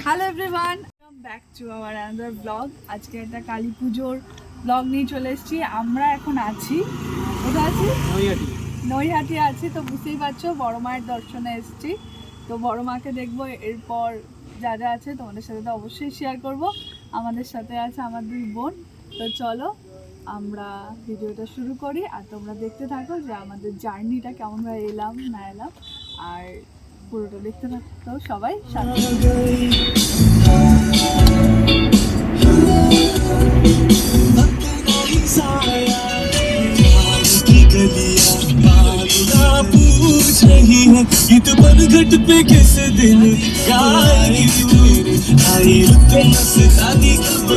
Hello everyone, welcome back to our another blog. আজকে একটা কালী পুজোর ব্লগ নিয়ে চলে এসেছি। আমরা এখন আছি কোথায় আছি? নৈহাটি আছি। তো বুঝতেই পারছো বড় মায়ের দর্শনে এসেছি। তো বড় মাকে দেখবো, এরপর যা যা আছে তোমাদের সাথে তো অবশ্যই শেয়ার করব। আমাদের সাথে আছে আমার দুই বোন। তো চলো আমরা ভিডিওটা শুরু করি আর তোমরা দেখতে থাকো যে আমাদের জার্নিটা কেমনভাবে এলাম না এলাম, আর পুরোটা দেখতে থাকতো সবাই সাথে। घट पे किस दिन आएगी तू आई रुके मस्तानी कब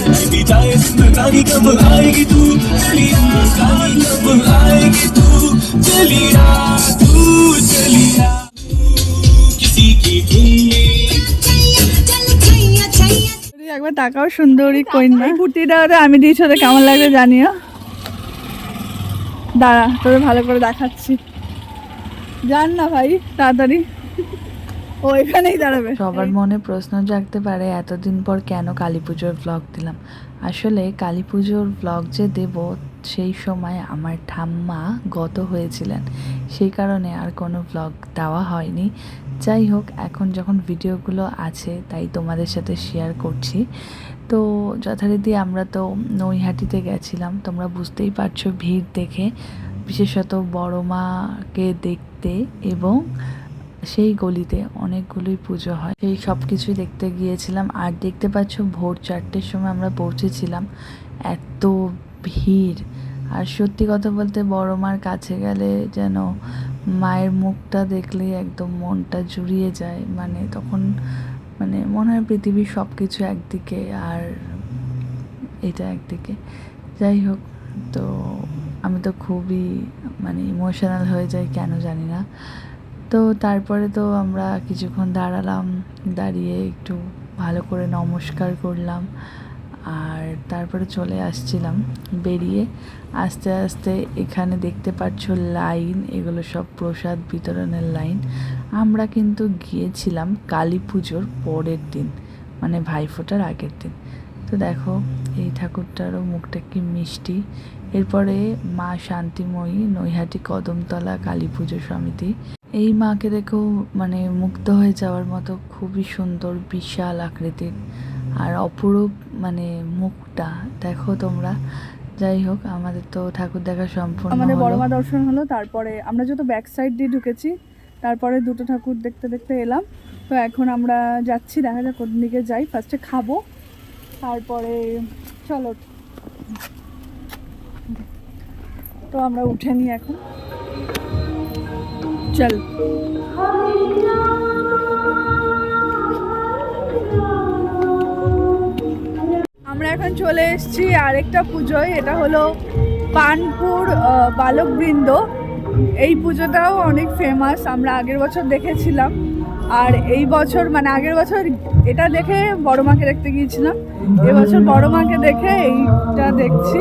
आएगी जाए जिंदगानी कब आएगी तू चली जिंदगानी कब आएगी तू चलिया तू चलिया किसी की একবার তাকাও, সুন্দরী কন্যা। কুর্তিটা আমি দিয়েছি, ওদের কেমন লাগবে জানিও। দাঁড়া, তোদের ভালো করে দেখাচ্ছি। জান না ভাই, তাড়াতাড়ি ও এখানেই দাঁড়াবে। সবার মনে প্রশ্ন জাগতে পারে এতদিন পর কেন কালী পুজোর ব্লগ দিলাম। আসলে কালী পুজোর ব্লগ যে দেব সেই সময় আমার ঠাম্মা গত হয়েছিলেন, সেই কারণে আর কোনো ব্লগ দেওয়া হয়নি। যাই হোক, এখন যখন ভিডিওগুলো আছে তাই তোমাদের সাথে শেয়ার করছি। তো যথারীতি আমরা তো নৈহাটিতে গেছিলাম, তোমরা বুঝতেই পারছো ভিড় দেখে, বিশেষত বড় মাকে দেখতে, এবং সেই গলিতে অনেকগুলোই পুজো হয়, সেই সব কিছুই দেখতে গিয়েছিলাম। আর দেখতে পাচ্ছ ভোর 4টের সময় আমরা পৌঁছেছিলাম। এত ভিড়, আর সত্যি কথা বলতে বড় মার কাছে গেলে যেন মায়ের মুখটা দেখলেই একদম মনটা জুড়িয়ে যায়। মানে তখন মনে হয় পৃথিবীর সব কিছু একদিকে আর এটা একদিকে। যাই হোক, তো আমি তো খুবই ইমোশনাল হয়ে যাই, কেন জানি না। তো তারপরে তো আমরা কিছুক্ষণ দাঁড়ালাম, দাঁড়িয়ে একটু ভালো করে নমস্কার করলাম, আর তারপরে চলে আসছিলাম। বেরিয়ে আস্তে আস্তে এখানে দেখতে পাচ্ছ লাইন, এগুলো সব প্রসাদ বিতরণের লাইন। আমরা কিন্তু গিয়েছিলাম কালী পুজোর পরের দিন, ভাইফোঁটার আগের দিন। তো দেখো এই ঠাকুরটারও মুখটা কি মিষ্টি। এরপরে মা শান্তিময়ী, নৈহাটি কদমতলা কালী পুজো সমিতি। এই মাকে দেখেও মুগ্ধ হয়ে যাওয়ার মতো, খুবই সুন্দর, বিশাল আকৃতির, আর অপরূপ মুখটা দেখো তোমরা। যাই হোক, আমাদের তো ঠাকুর দেখা সম্পূর্ণ আমাদের বড় মা দর্শন হলো। তারপরে আমরা যত ব্যাক সাইড দিয়ে ঢুকেছি, তারপরে দুটো ঠাকুর দেখতে দেখতে এলাম। তো এখন আমরা যাচ্ছি, দেখা যাক কোন দিকে যাই। ফার্স্টে খাবো, তারপরে চলো। তো আমরা উঠে নিই এখন, চল। আমরা এখন চলে এসেছি আরেকটা পুজোয়, এটা হলো পানপুর বালকবৃন্দ। এই পুজোটাও অনেক ফেমাস, আমরা আগের বছর দেখেছিলাম। আর এই বছর আগের বছর এটা দেখে বড় মাকে দেখতে গিয়েছিলাম, এবছর বড় মাকে দেখে এইটা দেখছি।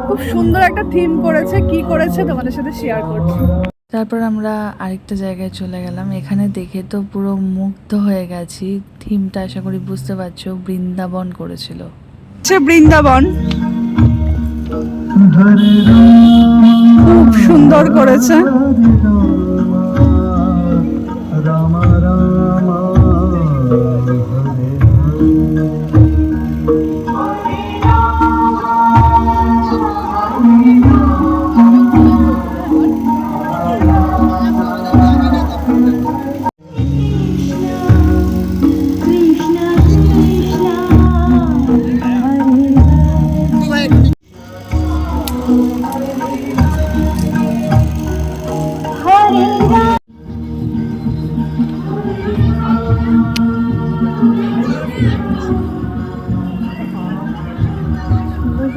খুব সুন্দর একটা থিম করেছে, কি করেছে তোমাদের সাথে শেয়ার করছি। তারপর আমরা আরেকটা জায়গায় চলে গেলাম। এখানে দেখে তো পুরো মুগ্ধ হয়ে গেছি। থিমটা আশা করি বুঝতে পারছো, বৃন্দাবন করেছিল। বৃন্দাবন খুব সুন্দর করেছে।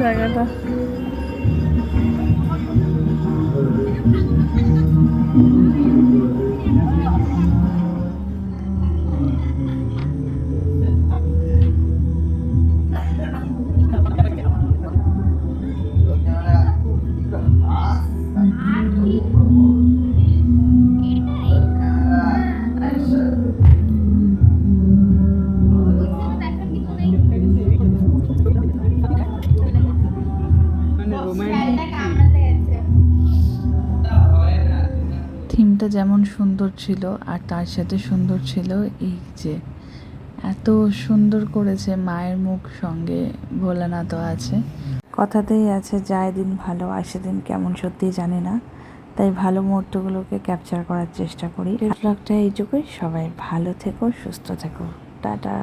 জায়গাটা থিমটা যেমন সুন্দর ছিল আর তার সাথে সুন্দর ছিল এই যে এত সুন্দর করেছে, মায়ের মুখ সঙ্গে ভোলানাথও আছে। কথাতেই আছে যায় দিন ভালো আসে দিন কেমন, সত্যি জানি না, তাই ভালো মুহূর্তগুলোকে ক্যাপচার করার চেষ্টা করি। ব্লগটা এইটুকুই, সবাই ভালো থেকো, সুস্থ থেকো, টাটা।